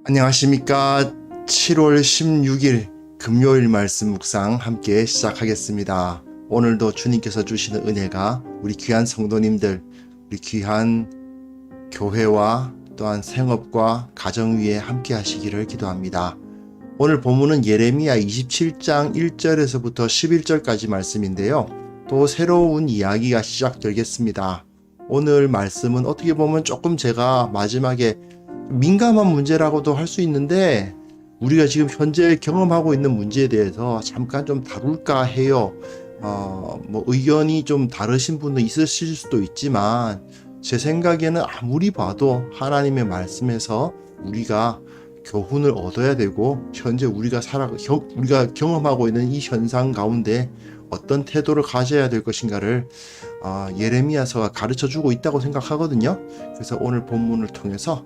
안녕하십니까. 7월 16일 금요일 말씀 묵상 함께 시작하겠습니다. 오늘도 주님께서 주시는 은혜가 우리 귀한 성도님들, 우리 귀한 교회와 또한 생업과 가정 위에 함께 하시기를 기도합니다. 오늘 본문은 예레미야 27장 1절에서부터 11절까지 말씀인데요. 또 새로운 이야기가 시작되겠습니다. 오늘 말씀은 어떻게 보면 조금 제가 마지막에 민감한 문제라고도 할 수 있는데 우리가 지금 현재 경험하고 있는 문제에 대해서 잠깐 좀 다룰까 해요. 의견이 좀 다르신 분도 있으실 수도 있지만 제 생각에는 아무리 봐도 하나님의 말씀에서 우리가 교훈을 얻어야 되고 현재 우리가 경험하고 있는 이 현상 가운데 어떤 태도를 가져야 될 것인가를 예레미야서가 가르쳐주고 있다고 생각하거든요. 그래서 오늘 본문을 통해서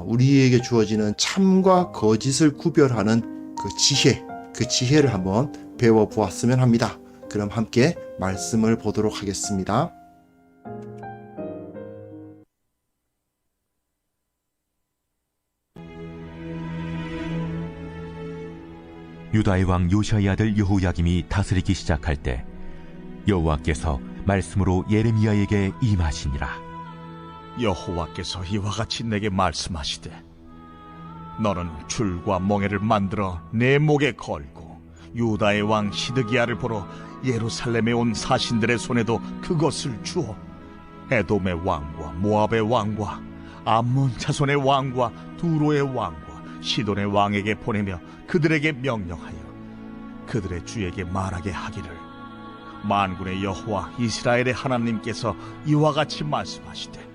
우리에게 주어지는 참과 거짓을 구별하는 그 지혜를 한번 배워보았으면 합니다. 그럼 함께 말씀을 보도록 하겠습니다. 유다의 왕 요시아의 아들 여호야김이 다스리기 시작할 때 여호와께서 말씀으로 예레미야에게 임하시니라. 여호와께서 이와 같이 내게 말씀하시되, 너는 줄과 멍에를 만들어 내 목에 걸고 유다의 왕 시드기야를 보러 예루살렘에 온 사신들의 손에도 그것을 주어 에돔의 왕과 모압의 왕과 암몬 자손의 왕과 두로의 왕과 시돈의 왕에게 보내며 그들에게 명령하여 그들의 주에게 말하게 하기를, 만군의 여호와 이스라엘의 하나님께서 이와 같이 말씀하시되,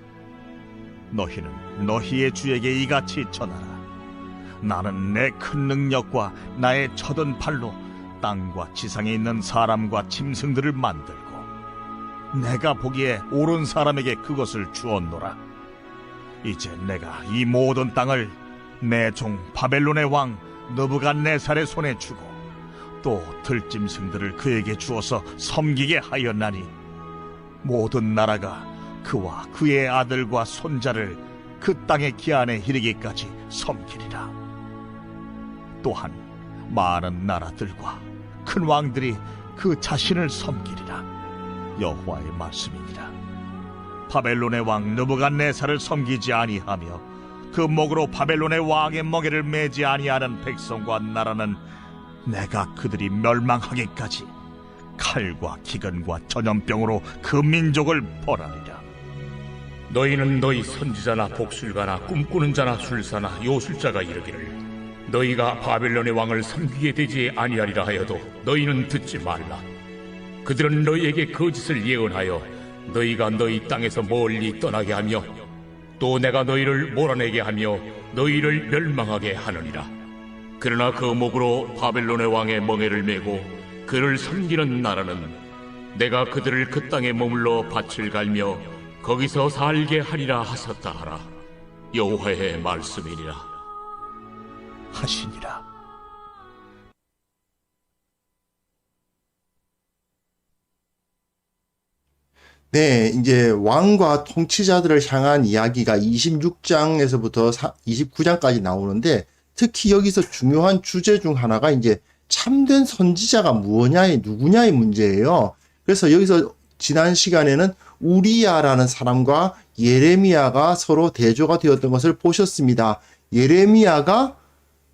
너희는 너희의 주에게 이같이 전하라. 나는 내 큰 능력과 나의 쳐든 팔로 땅과 지상에 있는 사람과 짐승들을 만들고 내가 보기에 옳은 사람에게 그것을 주었노라. 이제 내가 이 모든 땅을 내 종 바벨론의 왕 느부갓네살의 손에 주고 또 들짐승들을 그에게 주어서 섬기게 하였나니 모든 나라가 그와 그의 아들과 손자를 그 땅의 기한에 이르기까지 섬기리라. 또한 많은 나라들과 큰 왕들이 그 자신을 섬기리라. 여호와의 말씀이니라. 바벨론의 왕 느부갓네살을 섬기지 아니하며 그 목으로 바벨론의 왕의 멍에를 매지 아니하는 백성과 나라는 내가 그들이 멸망하기까지 칼과 기근과 전염병으로 그 민족을 벌하리라. 너희는 너희 선지자나 복술가나 꿈꾸는 자나 술사나 요술자가 이르기를, 너희가 바벨론의 왕을 섬기게 되지 아니하리라 하여도 너희는 듣지 말라. 그들은 너희에게 거짓을 예언하여 너희가 너희 땅에서 멀리 떠나게 하며 또 내가 너희를 몰아내게 하며 너희를 멸망하게 하느니라. 그러나 그 목으로 바벨론의 왕의 멍에를 메고 그를 섬기는 나라는 내가 그들을 그 땅에 머물러 밭을 갈며 거기서 살게 하리라 하셨다 하라. 여호와의 말씀이니라 하시니라. 네, 이제 왕과 통치자들을 향한 이야기가 26장에서부터 29장까지 나오는데 특히 여기서 중요한 주제 중 하나가 이제 참된 선지자가 누구냐의 문제예요. 그래서 여기서 지난 시간에는 우리야라는 사람과 예레미야가 서로 대조가 되었던 것을 보셨습니다. 예레미야가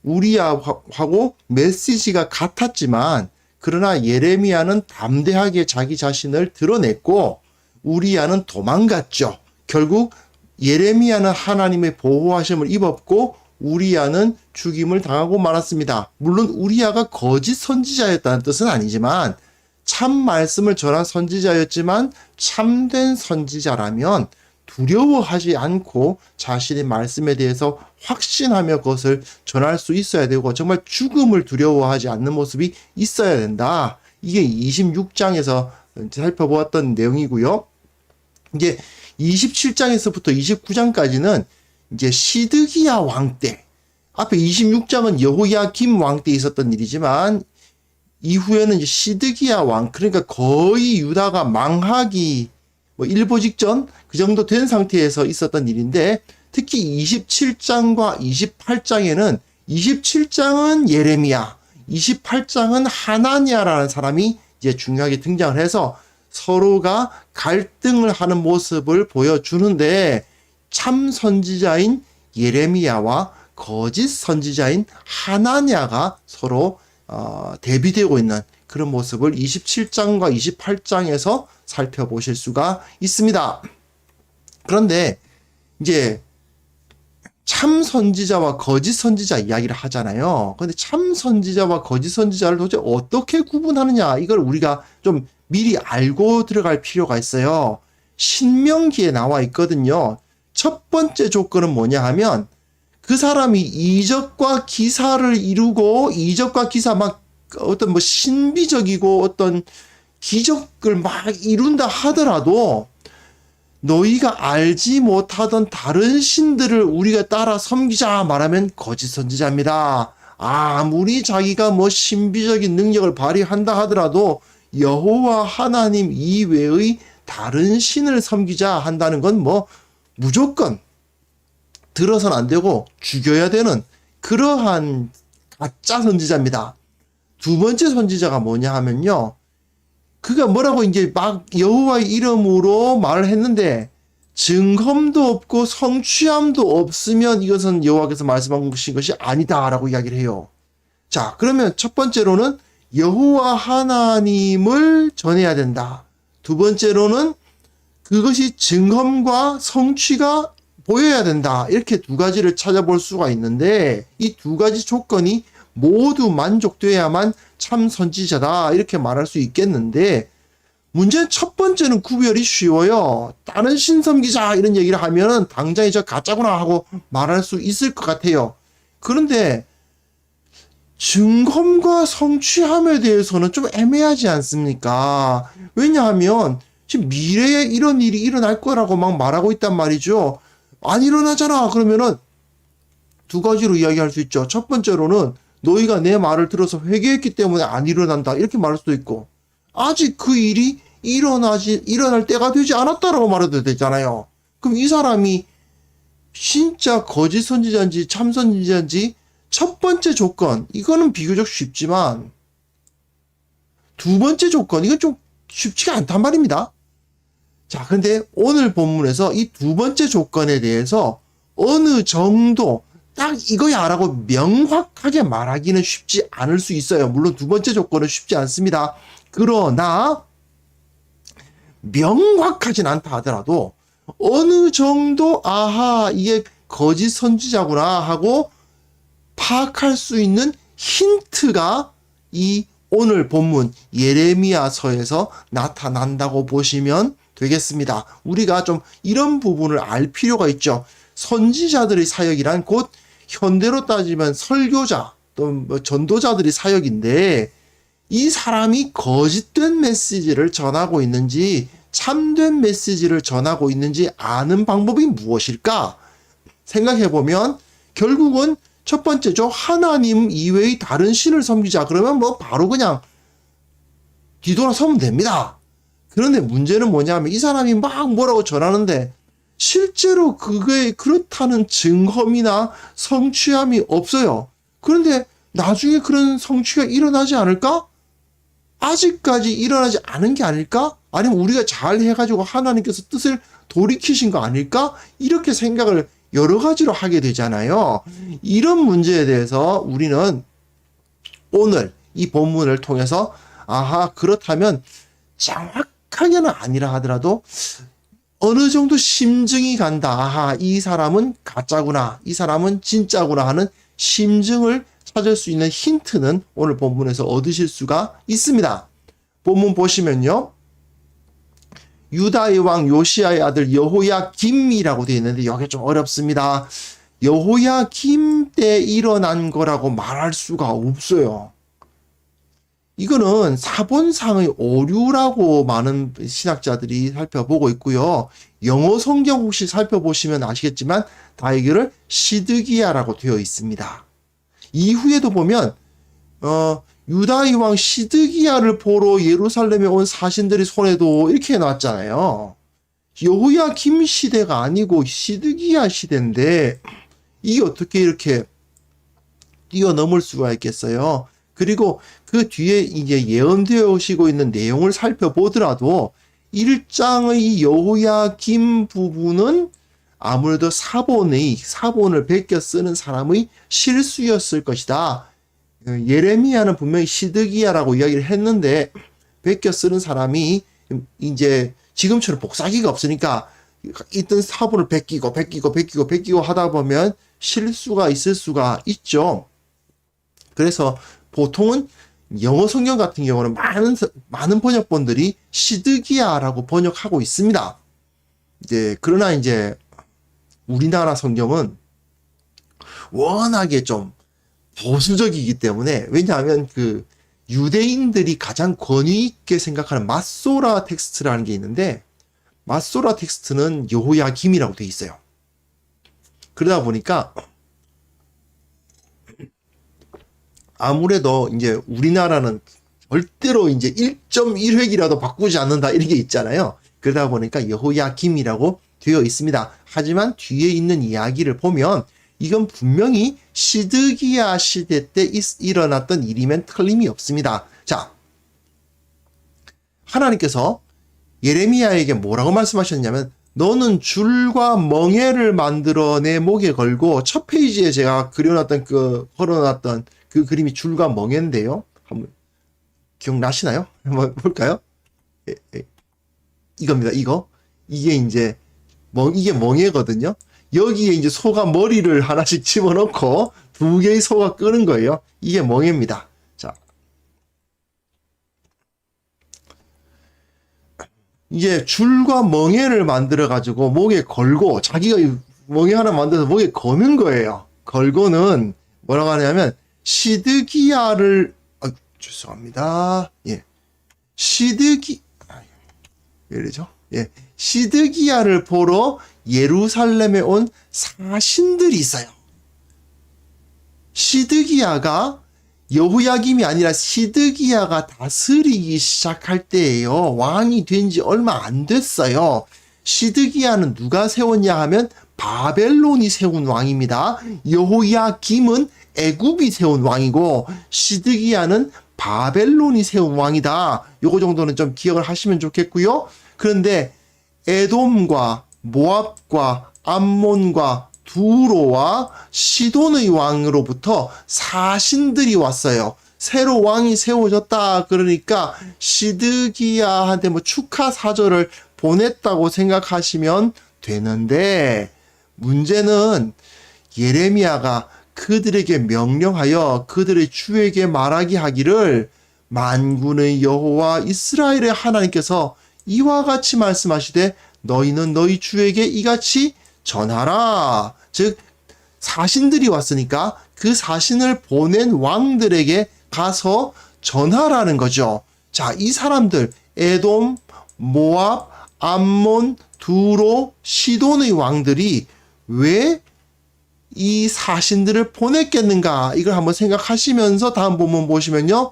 우리야하고 메시지가 같았지만 그러나 예레미야는 담대하게 자기 자신을 드러냈고 우리야는 도망갔죠. 결국 예레미야는 하나님의 보호하심을 입었고 우리야는 죽임을 당하고 말았습니다. 물론 우리야가 거짓 선지자였다는 뜻은 아니지만 참 말씀을 전한 선지자였지만 참된 선지자라면 두려워하지 않고 자신의 말씀에 대해서 확신하며 그것을 전할 수 있어야 되고 정말 죽음을 두려워하지 않는 모습이 있어야 된다. 이게 26장에서 살펴보았던 내용이고요. 이제 27장에서부터 29장까지는 이제 시드기야 왕 때, 앞에 26장은 여호야김 왕 때 있었던 일이지만 이후에는 이제 시드기야 왕, 그러니까 거의 유다가 망하기 일보 직전 그 정도 된 상태에서 있었던 일인데 특히 27장과 28장에는 27장은 예레미야, 28장은 하나니아라는 사람이 이제 중요하게 등장을 해서 서로가 갈등을 하는 모습을 보여주는데 참 선지자인 예레미야와 거짓 선지자인 하나니아가 서로 대비되고 있는 그런 모습을 27장과 28장에서 살펴보실 수가 있습니다. 그런데 이제 참 선지자와 거짓 선지자 이야기를 하잖아요. 그런데 참 선지자와 거짓 선지자를 도대체 어떻게 구분하느냐, 이걸 우리가 좀 미리 알고 들어갈 필요가 있어요. 신명기에 나와 있거든요. 첫 번째 조건은 뭐냐 하면 그 사람이 이적과 기사를 이루고, 이적과 기사 막 어떤 뭐 신비적이고 어떤 기적을 막 이룬다 하더라도 너희가 알지 못하던 다른 신들을 우리가 따라 섬기자 말하면 거짓 선지자입니다. 아무리 자기가 뭐 신비적인 능력을 발휘한다 하더라도 여호와 하나님 이외의 다른 신을 섬기자 한다는 건 뭐 무조건 들어서는 안 되고 죽여야 되는 그러한 가짜 선지자입니다. 두 번째 선지자가 뭐냐 하면요, 그가 뭐라고 이제 막 여호와의 이름으로 말을 했는데 증거도 없고 성취함도 없으면 이것은 여호와께서 말씀하신 것이 아니다라고 이야기를 해요. 자, 그러면 첫 번째로는 여호와 하나님을 전해야 된다. 두 번째로는 그것이 증거과 성취가 보여야 된다. 이렇게 두 가지를 찾아볼 수가 있는데 이 두 가지 조건이 모두 만족돼야만 참 선지자다 이렇게 말할 수 있겠는데, 문제는 첫 번째는 구별이 쉬워요. 다른 신 섬기자 이런 얘기를 하면은 당장에 저 가짜구나 하고 말할 수 있을 것 같아요. 그런데 증검과 성취함에 대해서는 좀 애매하지 않습니까? 왜냐하면 지금 미래에 이런 일이 일어날 거라고 막 말하고 있단 말이죠. 안 일어나잖아. 그러면은 두 가지로 이야기할 수 있죠. 첫 번째로는 너희가 내 말을 들어서 회개했기 때문에 안 일어난다 이렇게 말할 수도 있고, 아직 그 일이 일어날 때가 되지 않았다라고 말해도 되잖아요. 그럼 이 사람이 진짜 거짓 선지자인지 참 선지자인지 첫 번째 조건 이거는 비교적 쉽지만 두 번째 조건 이건 좀 쉽지가 않단 말입니다. 자, 근데 오늘 본문에서 이 두 번째 조건에 대해서 어느 정도 딱 이거야 라고 명확하게 말하기는 쉽지 않을 수 있어요. 물론 두 번째 조건은 쉽지 않습니다. 그러나 명확하진 않다 하더라도 어느 정도 아하 이게 거짓 선지자구나 하고 파악할 수 있는 힌트가 이 오늘 본문 예레미야서에서 나타난다고 보시면 되겠습니다. 우리가 좀 이런 부분을 알 필요가 있죠. 선지자들의 사역이란 곧 현대로 따지면 설교자 또 뭐 전도자들의 사역인데, 이 사람이 거짓된 메시지를 전하고 있는지 참된 메시지를 전하고 있는지 아는 방법이 무엇일까? 생각해보면 결국은 첫 번째죠. 하나님 이외의 다른 신을 섬기자. 그러면 뭐 바로 그냥 뒤돌아서면 됩니다. 그런데 문제는 뭐냐면 이 사람이 막 뭐라고 전하는데 실제로 그게 그렇다는 증거이나 성취함이 없어요. 그런데 나중에 그런 성취가 일어나지 않을까? 아직까지 일어나지 않은 게 아닐까? 아니면 우리가 잘 해가지고 하나님께서 뜻을 돌이키신 거 아닐까? 이렇게 생각을 여러 가지로 하게 되잖아요. 이런 문제에 대해서 우리는 오늘 이 본문을 통해서 아하, 그렇다면 정확하게는 아니라 하더라도 어느 정도 심증이 간다. 아하, 이 사람은 가짜구나, 이 사람은 진짜구나 하는 심증을 찾을 수 있는 힌트는 오늘 본문에서 얻으실 수가 있습니다. 본문 보시면요, 유다의 왕 요시야의 아들 여호야김이라고 되어 있는데 여기 좀 어렵습니다. 여호야김 때 일어난 거라고 말할 수가 없어요. 이거는 사본상의 오류라고 많은 신학자들이 살펴보고 있고요. 영어 성경 혹시 살펴보시면 아시겠지만 다이기를 시드기야라고 되어 있습니다. 이후에도 보면 유다의 왕 시드기야를 보러 예루살렘에 온 사신들의 손에도 이렇게 해놨잖아요. 여호야김 시대가 아니고 시드기야 시대인데 이게 어떻게 이렇게 뛰어넘을 수가 있겠어요? 그리고 그 뒤에 이제 예언되어 오시고 있는 내용을 살펴보더라도 1장의 여호야김 부분은 아무래도 사본을 베껴 쓰는 사람의 실수였을 것이다. 예레미야는 분명히 시드기야라고 이야기를 했는데 베껴 쓰는 사람이 이제 지금처럼 복사기가 없으니까 있던 사본을 베끼고 하다 보면 실수가 있을 수가 있죠. 그래서 보통은 영어 성경 같은 경우는 많은 번역본들이 시드기야라고 번역하고 있습니다. 그러나 이제 우리나라 성경은 워낙에 좀 보수적이기 때문에, 왜냐하면 그 유대인들이 가장 권위 있게 생각하는 마소라 텍스트라는 게 있는데, 마소라 텍스트는 여호야김이라고 돼 있어요. 그러다 보니까 아무래도 이제 우리나라는 절대로 이제 1.1획이라도 바꾸지 않는다 이런 게 있잖아요. 그러다 보니까 여호야김이라고 되어 있습니다. 하지만 뒤에 있는 이야기를 보면 이건 분명히 시드기야 시대 때 일어났던 일이면 틀림이 없습니다. 자, 하나님께서 예레미야에게 뭐라고 말씀하셨냐면, 너는 줄과 멍에를 만들어 내 목에 걸고, 첫 페이지에 제가 걸어놨던 그 그림이 줄과 멍에인데요. 한번 기억나시나요? 한번 볼까요? 이겁니다. 이게 이제 이게 멍에거든요. 여기에 이제 소가 머리를 하나씩 집어넣고 2개의 소가 끄는 거예요. 이게 멍에입니다. 자, 이제 줄과 멍에를 만들어 가지고 목에 걸고, 자기가 멍에 하나 만들어서 목에 거는 거예요. 걸고는 뭐라고 하냐면 시드기야를 죄송합니다. 왜 이러죠? 시드기야를 보러 예루살렘에 온 사신들이 있어요. 시드기야가 여호야김이 아니라 시드기야가 다스리기 시작할 때예요. 왕이 된 지 얼마 안 됐어요. 시드기야는 누가 세웠냐 하면 바벨론이 세운 왕입니다. 여호야김은 애굽이 세운 왕이고 시드기야는 바벨론이 세운 왕이다. 요거 정도는 좀 기억을 하시면 좋겠고요. 그런데 에돔과 모압과 암몬과 두로와 시돈의 왕으로부터 사신들이 왔어요. 새로 왕이 세워졌다. 그러니까 시드기야한테 축하 사절을 보냈다고 생각하시면 되는데, 문제는 예레미야가 그들에게 명령하여 그들의 주에게 말하게 하기를, 만군의 여호와 이스라엘의 하나님께서 이와 같이 말씀하시되 너희는 너희 주에게 이같이 전하라. 즉 사신들이 왔으니까 그 사신을 보낸 왕들에게 가서 전하라는 거죠. 자, 이 사람들 에돔, 모압, 암몬, 두로, 시돈의 왕들이 왜 이 사신들을 보냈겠는가, 이걸 한번 생각하시면서 다음 본문 보시면요,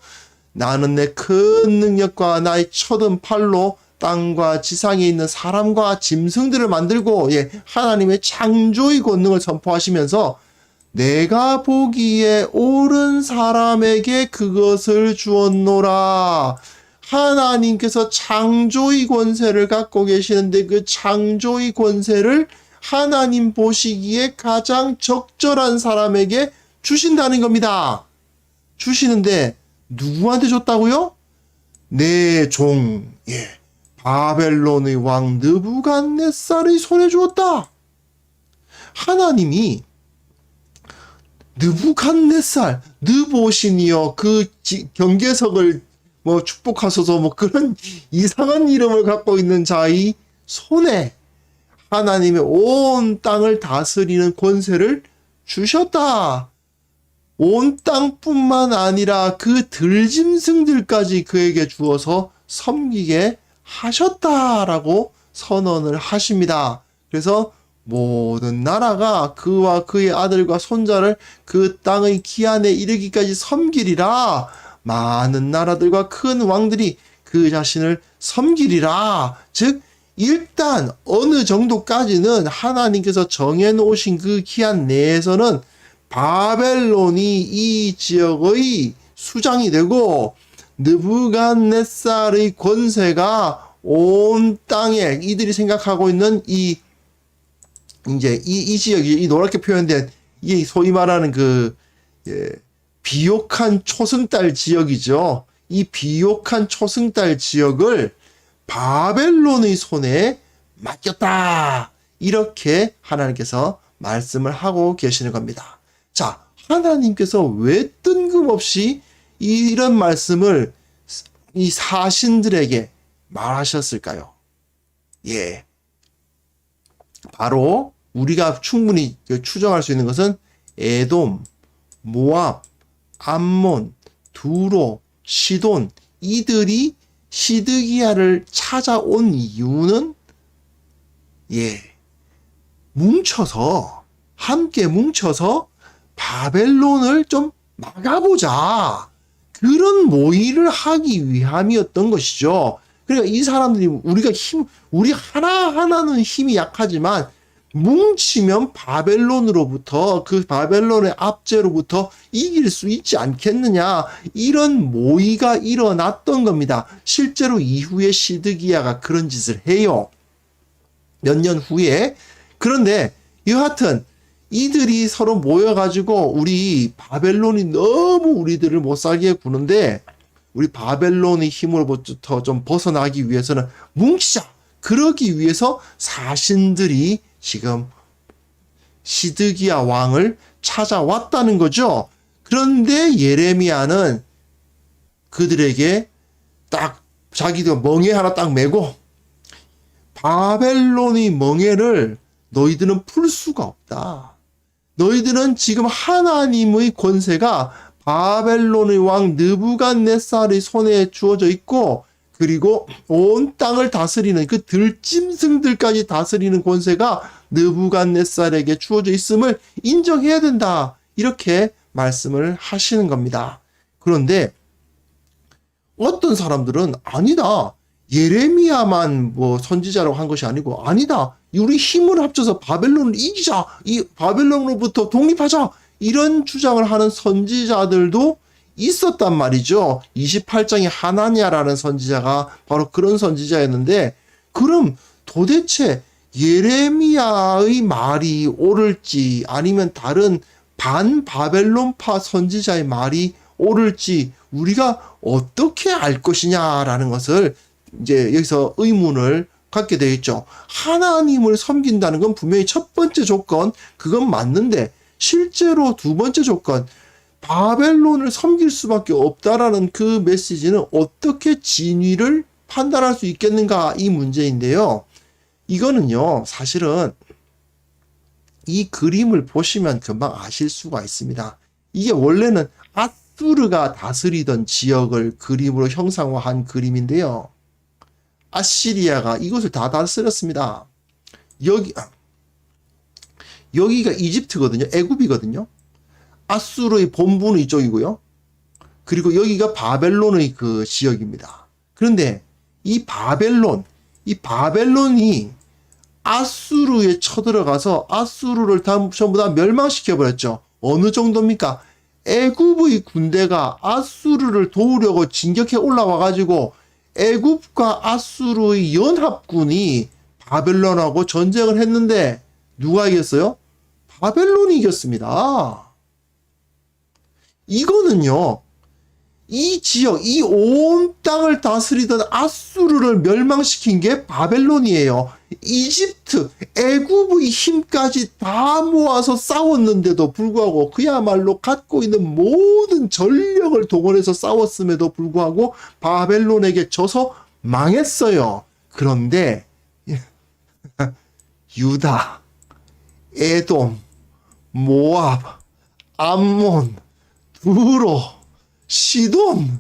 나는 내 큰 능력과 나의 쳐든 팔로 땅과 지상에 있는 사람과 짐승들을 만들고, 하나님의 창조의 권능을 선포하시면서 내가 보기에 옳은 사람에게 그것을 주었노라. 하나님께서 창조의 권세를 갖고 계시는데 그 창조의 권세를 하나님 보시기에 가장 적절한 사람에게 주신다는 겁니다. 주시는데 누구한테 줬다고요? 내 종, 바벨론의 왕 느부갓네살의 손에 주었다. 하나님이 느부갓네살, 느보신이여 그 경계석을 축복하소서 그런 이상한 이름을 갖고 있는 자의 손에 하나님의 온 땅을 다스리는 권세를 주셨다. 온 땅뿐만 아니라 그 들짐승들까지 그에게 주어서 섬기게 하셨다라고 선언을 하십니다. 그래서 모든 나라가 그와 그의 아들과 손자를 그 땅의 기한에 이르기까지 섬기리라. 많은 나라들과 큰 왕들이 그 자신을 섬기리라. 즉 일단 어느 정도까지는 하나님께서 정해놓으신 그 기한 내에서는 바벨론이 이 지역의 수장이 되고 느부갓네살의 권세가 온 땅에 이들이 생각하고 있는 이 지역이 이 노랗게 표현된 이 소위 말하는 그 비옥한 초승달 지역이죠. 이 비옥한 초승달 지역을 바벨론의 손에 맡겼다. 이렇게 하나님께서 말씀을 하고 계시는 겁니다. 자, 하나님께서 왜 뜬금없이 이런 말씀을 이 사신들에게 말하셨을까요? 예. 바로 우리가 충분히 추정할 수 있는 것은 에돔, 모압, 암몬, 두로, 시돈 이들이 시드기야를 찾아온 이유는 함께 뭉쳐서 바벨론을 좀 막아보자. 그런 모의를 하기 위함이었던 것이죠. 그러니까 이 사람들이 우리 하나하나는 힘이 약하지만 뭉치면 바벨론으로부터 그 바벨론의 압제로부터 이길 수 있지 않겠느냐 이런 모의가 일어났던 겁니다. 실제로 이후에 시드기야가 그런 짓을 해요. 몇 년 후에. 그런데 여하튼 이들이 서로 모여가지고 우리 바벨론이 너무 우리들을 못 살게 구는데 우리 바벨론의 힘으로부터 좀 벗어나기 위해서는 뭉치자. 그러기 위해서 사신들이 지금 시드기야 왕을 찾아왔다는 거죠. 그런데 예레미야는 그들에게 딱 자기도 멍에 하나 딱 메고 바벨론의 멍에를 너희들은 풀 수가 없다. 너희들은 지금 하나님의 권세가 바벨론의 왕 느부갓네살의 손에 주어져 있고 그리고 온 땅을 다스리는 그 들짐승들까지 다스리는 권세가 느부갓네살에게 주어져 있음을 인정해야 된다. 이렇게 말씀을 하시는 겁니다. 그런데 어떤 사람들은 아니다. 예레미야만 선지자라고 한 것이 아니고 아니다. 우리 힘을 합쳐서 바벨론을 이기자. 이 바벨론으로부터 독립하자. 이런 주장을 하는 선지자들도 있었단 말이죠. 28장의 하나냐라는 선지자가 바로 그런 선지자였는데 그럼 도대체 예레미야의 말이 옳을지 아니면 다른 반바벨론파 선지자의 말이 옳을지 우리가 어떻게 알 것이냐라는 것을 이제 여기서 의문을 갖게 되겠죠. 하나님을 섬긴다는 건 분명히 첫 번째 조건 그건 맞는데 실제로 두 번째 조건 바벨론을 섬길 수밖에 없다라는 그 메시지는 어떻게 진위를 판단할 수 있겠는가 이 문제인데요. 이거는요 사실은 이 그림을 보시면 금방 아실 수가 있습니다. 이게 원래는 아수르가 다스리던 지역을 그림으로 형상화한 그림인데요. 아시리아가 이곳을 다 다스렸습니다. 여기가 이집트거든요. 애굽이거든요. 아수르의 본부는 이쪽이고요. 그리고 여기가 바벨론의 그 지역입니다. 그런데 이 바벨론이 아수르에 쳐들어가서 아수르를 전부 다 멸망시켜버렸죠. 어느 정도입니까? 애굽의 군대가 아수르를 도우려고 진격해 올라와가지고 애굽과 아수르의 연합군이 바벨론하고 전쟁을 했는데 누가 이겼어요? 바벨론이 이겼습니다. 이거는요, 이 지역, 이 온 땅을 다스리던 아수르를 멸망시킨 게 바벨론이에요. 이집트, 애굽의 힘까지 다 모아서 싸웠는데도 불구하고 그야말로 갖고 있는 모든 전력을 동원해서 싸웠음에도 불구하고 바벨론에게 져서 망했어요. 그런데 유다, 에돔, 모압, 암몬, 두로, 시돈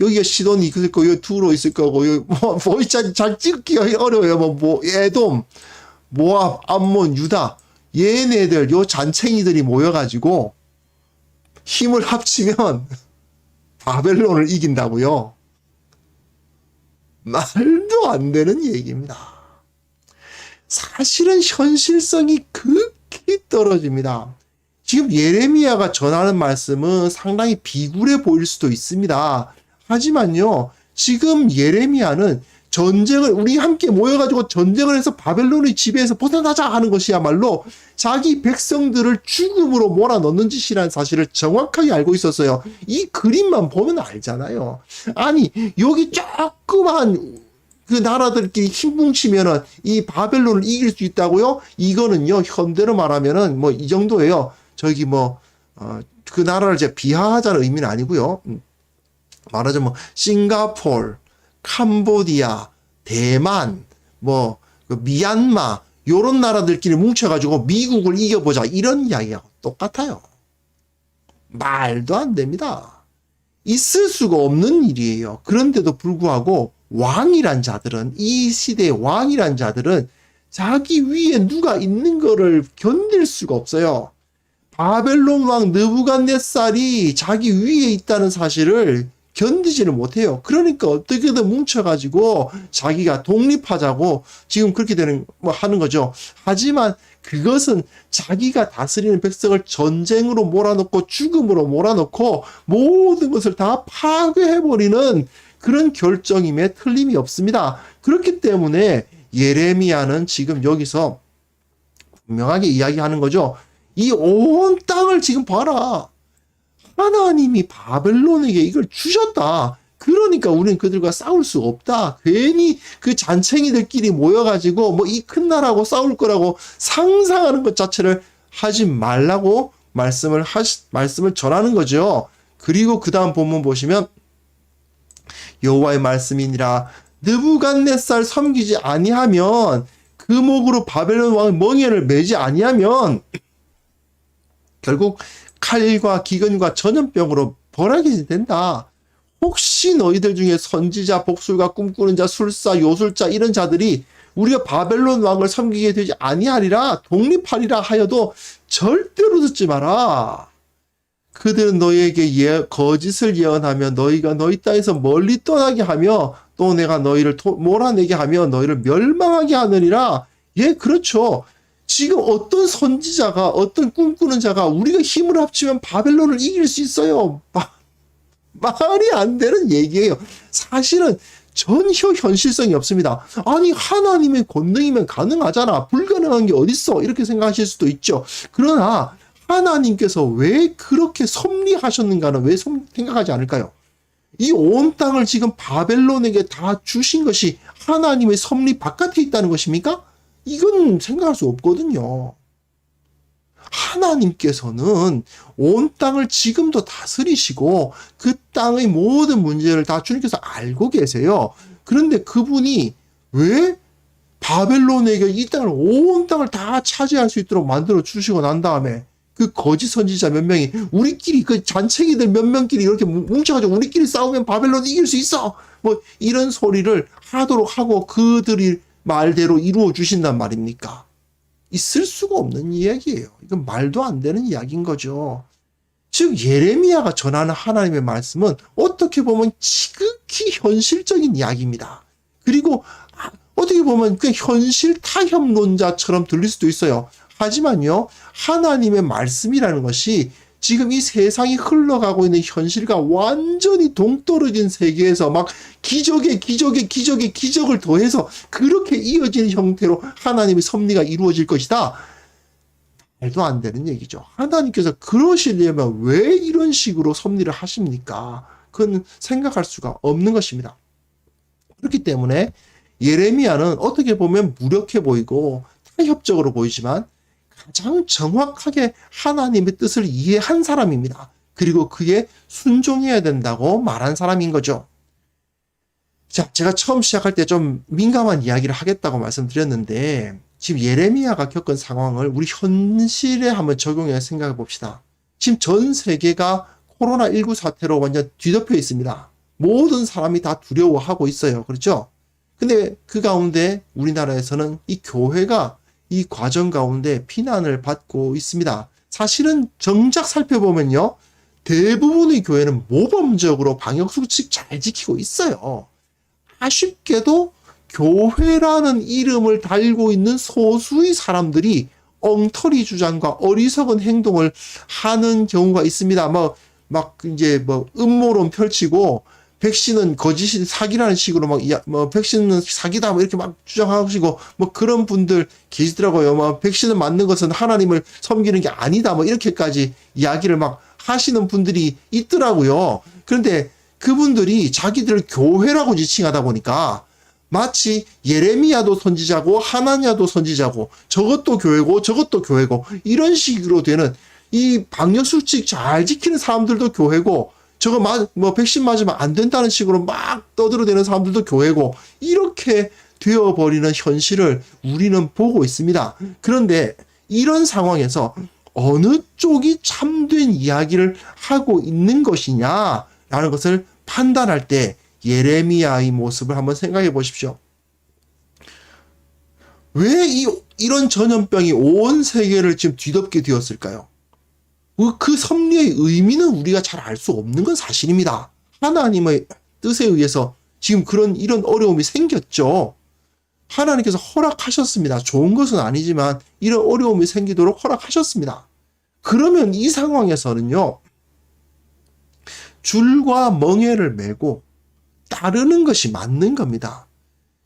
여기가 시돈이 있을 거고 여기 두로 있을 거고 여기 잘 찍기가 어려워요. 에돔, 모압, 암몬, 유다 얘네들 요 잔챙이들이 모여가지고 힘을 합치면 바벨론을 이긴다고요. 말도 안 되는 얘기입니다. 사실은 현실성이 극히 떨어집니다. 지금 예레미야가 전하는 말씀은 상당히 비굴해 보일 수도 있습니다. 하지만요, 지금 예레미야는 전쟁을, 우리 함께 모여가지고 전쟁을 해서 바벨론의 지배에서 벗어나자 하는 것이야말로 자기 백성들을 죽음으로 몰아넣는 짓이라는 사실을 정확하게 알고 있었어요. 이 그림만 보면 알잖아요. 아니, 여기 조그만 그 나라들끼리 힘 뭉치면은 이 바벨론을 이길 수 있다고요? 이거는요, 현대로 말하면은 뭐 이 정도예요. 저기 그 나라를 제가 비하하자는 의미는 아니고요. 말하자면 뭐 싱가포르, 캄보디아, 대만, 그 미얀마 요런 나라들끼리 뭉쳐가지고 미국을 이겨보자 이런 이야기하고 똑같아요. 말도 안 됩니다. 있을 수가 없는 일이에요. 그런데도 불구하고 왕이란 자들은, 이 시대의 왕이란 자들은 자기 위에 누가 있는 거를 견딜 수가 없어요. 바벨론 왕 느부갓네살이 자기 위에 있다는 사실을 견디지를 못해요. 그러니까 어떻게든 뭉쳐가지고 자기가 독립하자고 지금 그렇게 하는 거죠. 하지만 그것은 자기가 다스리는 백성을 전쟁으로 몰아넣고 죽음으로 몰아넣고 모든 것을 다 파괴해버리는 그런 결정임에 틀림이 없습니다. 그렇기 때문에 예레미야는 지금 여기서 분명하게 이야기하는 거죠. 이 온 땅을 지금 봐라. 하나님이 바벨론에게 이걸 주셨다. 그러니까 우리는 그들과 싸울 수 없다. 괜히 그 잔챙이들끼리 모여가지고 이 큰 나라하고 싸울 거라고 상상하는 것 자체를 하지 말라고 말씀을 전하는 거죠. 그리고 그 다음 본문 보시면 여호와의 말씀이니라 느부갓네살 섬기지 아니하면 금옥으로 바벨론 왕의 멍에를 매지 아니하면 결국 칼과 기근과 전염병으로 벌하게 된다. 혹시 너희들 중에 선지자, 복술가, 꿈꾸는 자, 술사, 요술자 이런 자들이 우리가 바벨론 왕을 섬기게 되지 아니하리라 독립하리라 하여도 절대로 듣지 마라. 그들은 너희에게 거짓을 예언하며 너희가 너희 땅에서 멀리 떠나게 하며 또 내가 너희를 몰아내게 하며 너희를 멸망하게 하느니라. 예, 그렇죠. 지금 어떤 선지자가, 어떤 꿈꾸는 자가 우리가 힘을 합치면 바벨론을 이길 수 있어요. 말이 안 되는 얘기예요. 사실은 전혀 현실성이 없습니다. 아니, 하나님의 권능이면 가능하잖아. 불가능한 게 어딨어. 이렇게 생각하실 수도 있죠. 그러나 하나님께서 왜 그렇게 섭리하셨는가는 왜 생각하지 않을까요? 이 온 땅을 지금 바벨론에게 다 주신 것이 하나님의 섭리 바깥에 있다는 것입니까? 이건 생각할 수 없거든요. 하나님께서는 온 땅을 지금도 다스리시고 그 땅의 모든 문제를 다 주님께서 알고 계세요. 그런데 그분이 왜 바벨론에게 이 땅을, 온 땅을 다 차지할 수 있도록 만들어 주시고 난 다음에 그 거짓 선지자 몇 명이 우리끼리, 그 잔챙이들 몇 명끼리 이렇게 뭉쳐가지고 우리끼리 싸우면 바벨론 이길 수 있어! 이런 소리를 하도록 하고 그들이 말대로 이루어 주신단 말입니까? 있을 수가 없는 이야기예요. 이건 말도 안 되는 이야기인 거죠. 즉 예레미야가 전하는 하나님의 말씀은 어떻게 보면 지극히 현실적인 이야기입니다. 그리고 어떻게 보면 그 현실 타협론자처럼 들릴 수도 있어요. 하지만요, 하나님의 말씀이라는 것이 지금 이 세상이 흘러가고 있는 현실과 완전히 동떨어진 세계에서 막 기적에 기적을 더해서 그렇게 이어지는 형태로 하나님의 섭리가 이루어질 것이다. 말도 안 되는 얘기죠. 하나님께서 그러시려면 왜 이런 식으로 섭리를 하십니까? 그건 생각할 수가 없는 것입니다. 그렇기 때문에 예레미야는 어떻게 보면 무력해 보이고 타협적으로 보이지만 가장 정확하게 하나님의 뜻을 이해한 사람입니다. 그리고 그에 순종해야 된다고 말한 사람인 거죠. 자, 제가 처음 시작할 때 좀 민감한 이야기를 하겠다고 말씀드렸는데 지금 예레미야가 겪은 상황을 우리 현실에 한번 적용해 생각해 봅시다. 지금 전 세계가 코로나19 사태로 완전 뒤덮여 있습니다. 모든 사람이 다 두려워하고 있어요. 그렇죠? 근데 그 가운데 우리나라에서는 이 교회가 이 과정 가운데 비난을 받고 있습니다. 사실은 정작 살펴보면요, 대부분의 교회는 모범적으로 방역수칙 잘 지키고 있어요. 아쉽게도 교회라는 이름을 달고 있는 소수의 사람들이 엉터리 주장과 어리석은 행동을 하는 경우가 있습니다. 막 이제 뭐 음모론 펼치고 백신은 거짓이 사기라는 식으로 백신은 사기다 이렇게 막 주장하시고 그런 분들 계시더라고요. 백신을 맞는 것은 하나님을 섬기는 게 아니다 이렇게까지 이야기를 막 하시는 분들이 있더라고요. 그런데 그분들이 자기들을 교회라고 지칭하다 보니까 마치 예레미야도 선지자고 하나냐도 선지자고 저것도 교회고 저것도 교회고 이런 식으로 되는, 이 방역수칙 잘 지키는 사람들도 교회고 저거 백신 맞으면 안 된다는 식으로 막 떠들어대는 사람들도 교회고 이렇게 되어버리는 현실을 우리는 보고 있습니다. 그런데 이런 상황에서 어느 쪽이 참된 이야기를 하고 있는 것이냐라는 것을 판단할 때 예레미야의 모습을 한번 생각해 보십시오. 왜 이런 전염병이 온 세계를 지금 뒤덮게 되었을까요? 그 섭리의 의미는 우리가 잘 알 수 없는 건 사실입니다. 하나님의 뜻에 의해서 지금 이런 어려움이 생겼죠. 하나님께서 허락하셨습니다. 좋은 것은 아니지만 이런 어려움이 생기도록 허락하셨습니다. 그러면 이 상황에서는요, 줄과 멍에를 메고 따르는 것이 맞는 겁니다.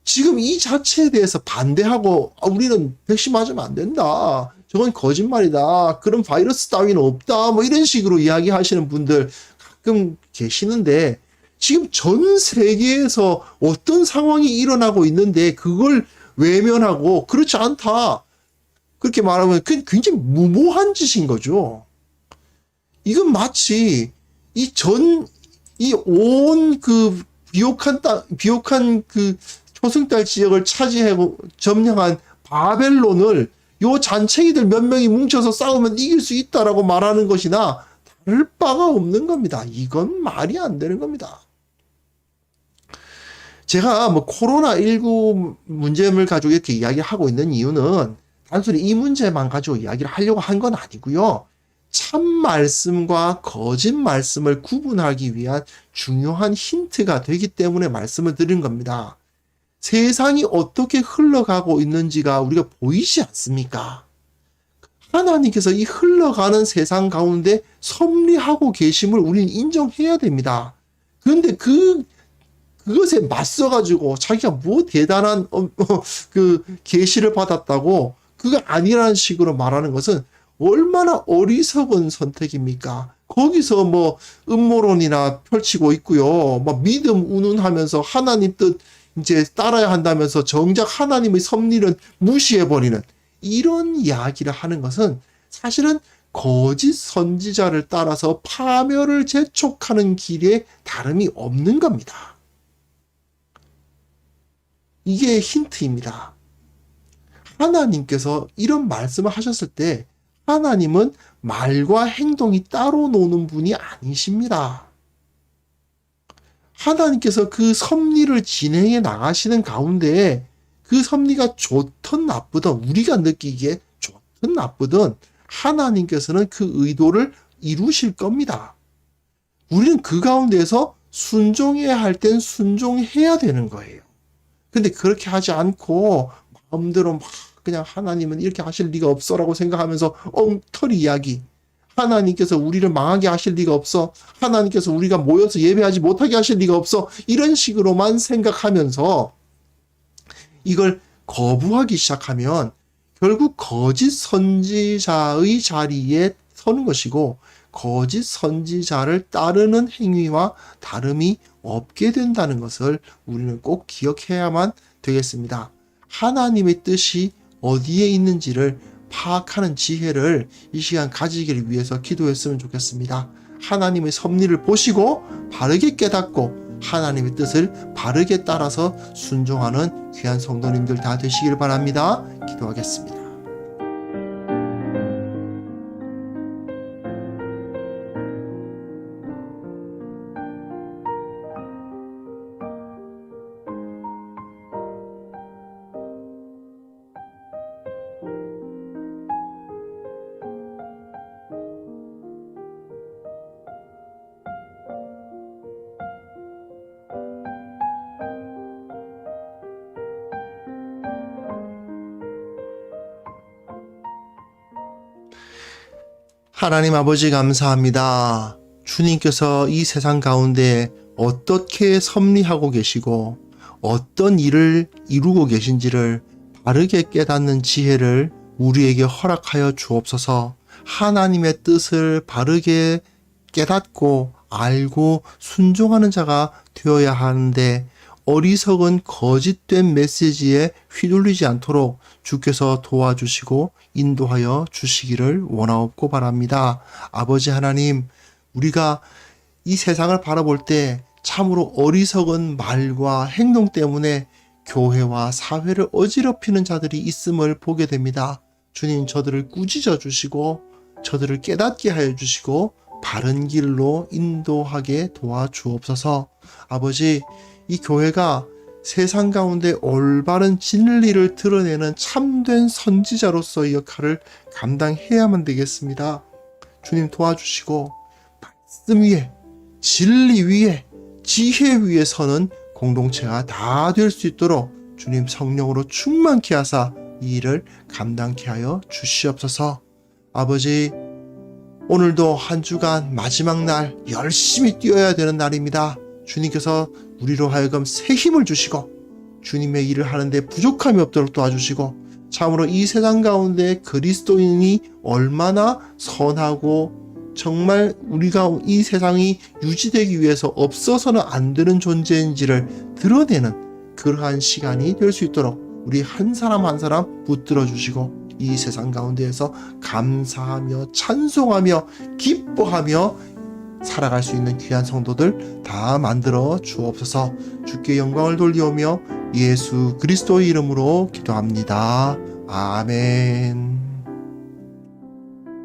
지금 이 자체에 대해서 반대하고 우리는 백신 맞으면 안 된다, 저건 거짓말이다, 그런 바이러스 따위는 없다 이런 식으로 이야기하시는 분들 가끔 계시는데, 지금 전 세계에서 어떤 상황이 일어나고 있는데 그걸 외면하고 그렇지 않다 그렇게 말하면 그게 굉장히 무모한 짓인 거죠. 이건 마치 온 비옥한 그 초승달 지역을 차지하고 점령한 바벨론을 요 잔챙이들 몇 명이 뭉쳐서 싸우면 이길 수 있다라고 말하는 것이나 다를 바가 없는 겁니다. 이건 말이 안 되는 겁니다. 제가 코로나19 문제를 가지고 이렇게 이야기하고 있는 이유는 단순히 이 문제만 가지고 이야기를 하려고 한 건 아니고요. 참 말씀과 거짓 말씀을 구분하기 위한 중요한 힌트가 되기 때문에 말씀을 드린 겁니다. 세상이 어떻게 흘러가고 있는지가 우리가 보이지 않습니까? 하나님께서 이 흘러가는 세상 가운데 섭리하고 계심을 우리는 인정해야 됩니다. 그런데 그것에 맞서가지고 자기가 대단한 계시를 받았다고 그거 아니라는 식으로 말하는 것은 얼마나 어리석은 선택입니까? 거기서 음모론이나 펼치고 있고요. 믿음 운운하면서 하나님 뜻 이제 따라야 한다면서 정작 하나님의 섭리는 무시해버리는 이런 이야기를 하는 것은 사실은 거짓 선지자를 따라서 파멸을 재촉하는 길에 다름이 없는 겁니다. 이게 힌트입니다. 하나님께서 이런 말씀을 하셨을 때 하나님은 말과 행동이 따로 노는 분이 아니십니다. 하나님께서 그 섭리를 진행해 나가시는 가운데 그 섭리가 좋든 나쁘든, 우리가 느끼기에 좋든 나쁘든 하나님께서는 그 의도를 이루실 겁니다. 우리는 그 가운데서 순종해야 할 땐 순종해야 되는 거예요. 근데 그렇게 하지 않고 마음대로 그냥 하나님은 이렇게 하실 리가 없어라고 생각하면서 엉터리 이야기, 하나님께서 우리를 망하게 하실 리가 없어, 하나님께서 우리가 모여서 예배하지 못하게 하실 리가 없어, 이런 식으로만 생각하면서 이걸 거부하기 시작하면 결국 거짓 선지자의 자리에 서는 것이고 거짓 선지자를 따르는 행위와 다름이 없게 된다는 것을 우리는 꼭 기억해야만 되겠습니다. 하나님의 뜻이 어디에 있는지를 파악하는 지혜를 이 시간 가지기를 위해서 기도했으면 좋겠습니다. 하나님의 섭리를 보시고 바르게 깨닫고 하나님의 뜻을 바르게 따라서 순종하는 귀한 성도님들 다 되시길 바랍니다. 기도하겠습니다. 하나님 아버지 감사합니다. 주님께서 이 세상 가운데 어떻게 섭리하고 계시고 어떤 일을 이루고 계신지를 바르게 깨닫는 지혜를 우리에게 허락하여 주옵소서. 하나님의 뜻을 바르게 깨닫고 알고 순종하는 자가 되어야 하는데 어리석은 거짓된 메시지에 휘둘리지 않도록 주께서 도와주시고 인도하여 주시기를 원하옵고 바랍니다. 아버지 하나님, 우리가 이 세상을 바라볼 때 참으로 어리석은 말과 행동 때문에 교회와 사회를 어지럽히는 자들이 있음을 보게 됩니다. 주님, 저들을 꾸짖어 주시고 저들을 깨닫게 하여 주시고 바른 길로 인도하게 도와주옵소서. 아버지, 이 교회가 세상 가운데 올바른 진리를 드러내는 참된 선지자로서의 역할을 감당해야만 되겠습니다. 주님 도와주시고 말씀 위에, 진리 위에, 지혜 위에 서는 공동체가 다 될 수 있도록 주님 성령으로 충만케 하사 이 일을 감당케 하여 주시옵소서. 아버지, 오늘도 한 주간 마지막 날 열심히 뛰어야 되는 날입니다. 주님께서 우리로 하여금 새 힘을 주시고 주님의 일을 하는데 부족함이 없도록 도와주시고 참으로 이 세상 가운데 그리스도인이 얼마나 선하고 정말 우리가 이 세상이 유지되기 위해서 없어서는 안 되는 존재인지를 드러내는 그러한 시간이 될 수 있도록 우리 한 사람 한 사람 붙들어 주시고 이 세상 가운데에서 감사하며 찬송하며 기뻐하며 살아갈 수 있는 귀한 성도들 다 만들어 주옵소서. 주께 영광을 돌리오며 예수 그리스도의 이름으로 기도합니다. 아멘.